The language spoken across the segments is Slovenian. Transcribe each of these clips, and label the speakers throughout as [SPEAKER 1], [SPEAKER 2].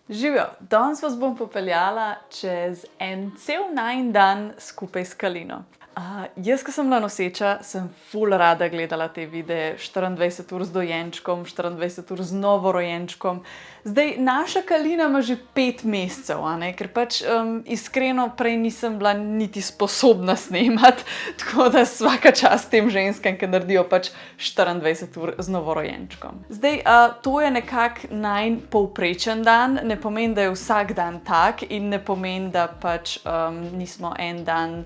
[SPEAKER 1] Živijo, danes vas bom popeljala čez en cel najin dan skupaj s Kalino. Jaz, ko sem bila noseča, sem ful rada gledala te videe 24 ur z dojenčkom, 24 ur z novorojenčkom. Zdaj, naša Kalina ima že 5 mesecev, ker iskreno prej nisem bila niti sposobna snemati, tako da svaka čast tem ženskam, ki naredijo 24 ur z novorojenčkom. Zdaj, to je nekako najin povprečen dan, ne pomeni, da je vsak dan tak in ne pomeni, da nismo en dan,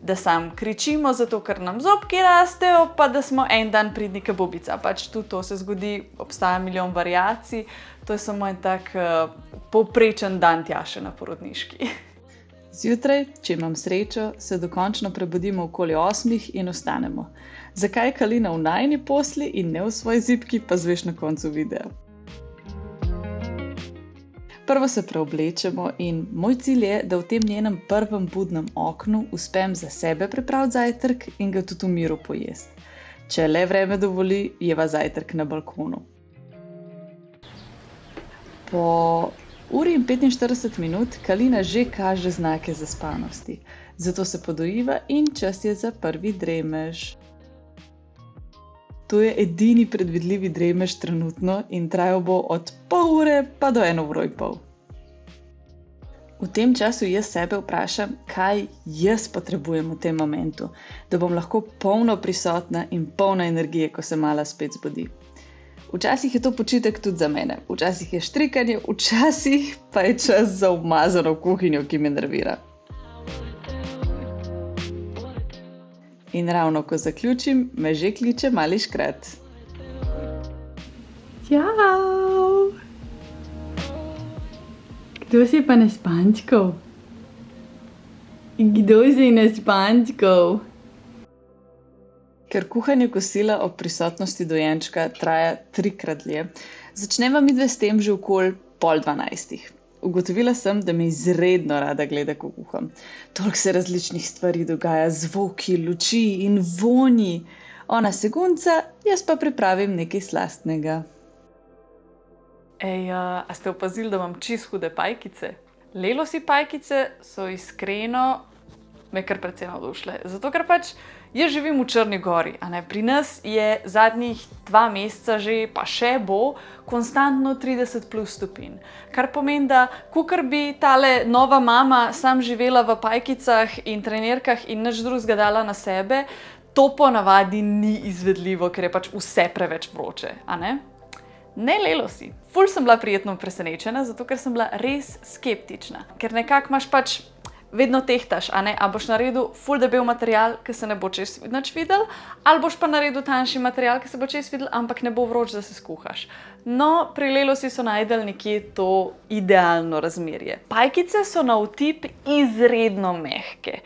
[SPEAKER 1] da sam kričimo, zato ker nam zobki rastejo, pa da smo en dan pridnika bubica. Tudi to se zgodi, obstaja milijon variacij, to je samo en tak povprečen dan Tjaše na porodniški.
[SPEAKER 2] Zjutraj, če imam srečo, se dokončno prebudimo okoli 8 in ostanemo. Zakaj je Kalina v najini posli in ne v svoji zibki, pa zveš na koncu videa. Prvo se preoblečemo in moj cilj je, da v tem njenem prvem budnem oknu uspem za sebe pripraviti zajtrk in ga tudi v miru pojesti. Če le vreme dovoli, jeva zajtrk na balkonu. Po uri in 45 minut Kalina že kaže znake zaspanosti, zato se podojiva in čas je za prvi dremež. To je edini predvidljivi dremež trenutno in trajal bo od pol ure pa do 1,5 ure. V tem času jaz sebe vprašam, kaj jaz potrebujem v tem momentu, da bom lahko polno prisotna in polna energije, ko se mala spet zbudi. Včasih je to počitek tudi za mene, včasih je štrikanje, včasih pa je čas za umazano kuhinjo, ki me nervira. In ravno ko zaključim, me že kliče mali škrat.
[SPEAKER 3] Čau! Kdo si pa naspančkal? Kdo si naspančkal?
[SPEAKER 2] Ker kuhanje kosila ob prisotnosti dojenčka traja 3-krat dlje, začneva midve s tem že okoli 11:30. Ugotovila sem, da me izredno rada gleda, ko kuham. Toliko se različnih stvari dogaja, zvoki, luči in vonji. Ona se gunca, jaz pa pripravim nekaj slastnega.
[SPEAKER 1] A ste opazili, da imam čisto hude pajkice? Lelosi pajkice so iskreno me kar precej navdušile. Zato ker jaz živim v Črni Gori, pri nas je zadnjih 2 meseca že, pa še bo, konstantno 30+ stopinj. Kar pomeni, da kakor bi tale nova mama sam živela v pajkicah in trenirkah in nič drugega dala na sebe, to ponavadi ni izvedljivo, ker je vse preveč vroče, Ne, lelosi. Ful sem bila prijetno presenečena, zato ker sem bila res skeptična. Ker nekako imaš vedno tehtaš, a boš naredil ful debel material, ki se ne bo čez nič videl, ali boš pa naredil tanjši material, ki se bo čez videl, ampak ne bo vroč, da se skuhaš. No, pri lelosi so najdel nekje to idealno razmerje. Pajkice so na vtip izredno mehke.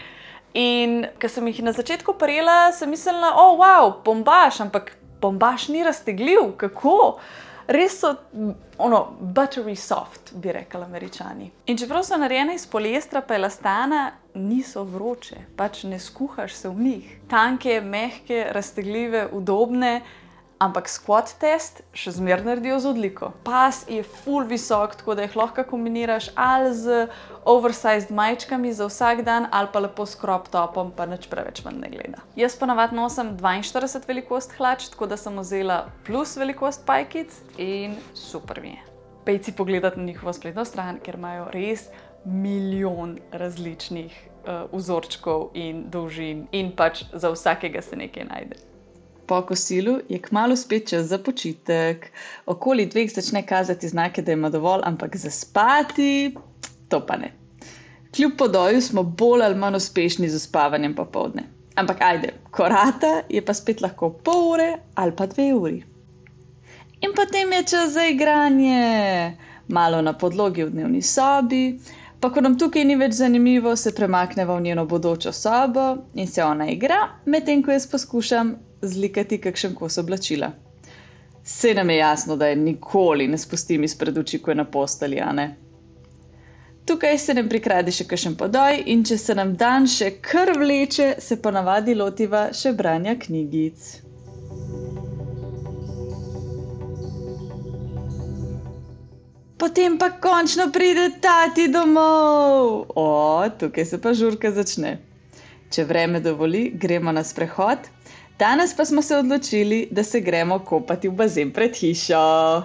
[SPEAKER 1] In ko sem jih na začetku prijela, sem mislila, wow, bombaž, ampak bombaž ni raztegljiv, kako? Res so, buttery soft, bi rekli Američani. In čeprav so narejene iz poliestra pa elastana, niso vroče, ne skuhaš se v njih. Tanke, mehke, raztegljive, udobne, ampak squat test še zmeraj naredijo z odliko. Pas je ful visok, tako da jih lahko kombiniraš ali z oversized majčkami za vsak dan, ali pa lepo s crop topom, pa nič preveč ven ne gleda. Jaz ponavadi nosim 42 velikost hlač, tako da sem vzela plus velikost pajkic in super mi je. Pejci pogledati na njihovo spletno stran, ker imajo res milijon različnih vzorčkov in dolžin in za vsakega se nekaj najde.
[SPEAKER 2] Po kosilu je kmalu spet čas za počitek. Okoli 2 začne kazati znake, da ima dovolj, ampak zaspati, to pa ne. Kljub podoju smo bolj ali manj uspešni z uspavanjem popoldne. Ampak ajde, ko rata, je pa spet lahko pol ure ali pa 2 uri. In potem je čas za igranje. Malo na podlogi v dnevni sobi, pa ko nam tukaj ni več zanimivo, se premakneva v njeno bodočo sobo in se ona igra, medtem ko jaz poskušam zlikati kakšen kos oblačila. Saj nam je jasno, da je nikoli ne spustim izpred oči, ko je na postelji, Tukaj se nam prikrade še kakšen podoj in če se nam dan še kar vleče, se ponavadi lotiva še branja knjigic. Potem pa končno pride tati domov. O, tukaj se pa žurka začne. Če vreme dovoli, gremo na sprehod. Danes pa smo se odločili, da se gremo kopati v bazen pred hišo.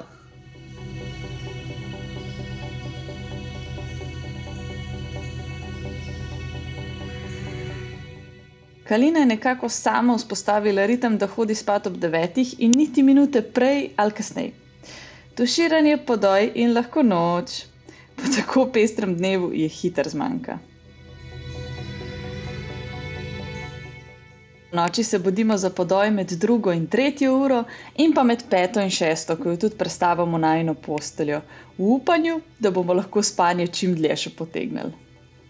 [SPEAKER 2] Kalina je nekako sama vzpostavila ritem, da hodi spat ob 9 in niti minute prej ali kasneje. Tuširanje, podoj in lahko noč. Po tako pestrem dnevu je hiter zmanjka. V noči se budimo za podoj med 2. in 3. uro in pa med 5. in 6., ko jo tudi prestavamo v najino posteljo, v upanju, da bomo lahko spanje čim dlje še potegnili.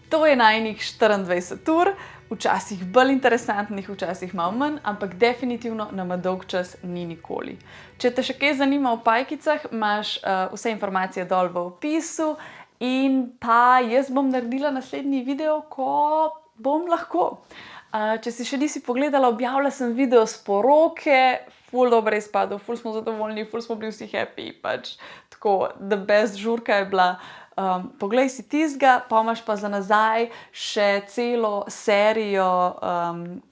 [SPEAKER 1] To je najinih 24 ur, včasih bolj interesantnih, včasih malo manj, ampak definitivno nama dolg čas ni nikoli. Če te še kaj zanima o pajkicah, imaš vse informacije dol v opisu in pa jaz bom naredila naslednji video, ko bom lahko. Če si še nisi pogledala, objavila sem video s poroke, ful dobro je izpadel, ful smo zadovoljni, ful smo bili vsi happy, pač tako, the best žurka je bila. Poglej si tizga, pa imaš pa za nazaj še celo serijo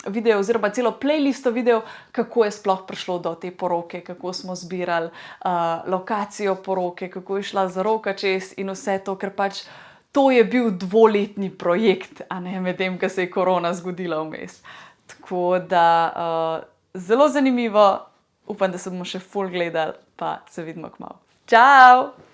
[SPEAKER 1] videov oziroma celo playlisto videov, kako je sploh prišlo do te poroke, kako smo zbirali lokacijo poroke, kako je šla zaroka čez in vse to, ker pač to je bil 2-letni projekt, a ne medtem, ko se je korona zgodila vmes. Tako da zelo zanimivo, upam, da se bomo še ful gledali, pa se vidimo kmalu. Čau!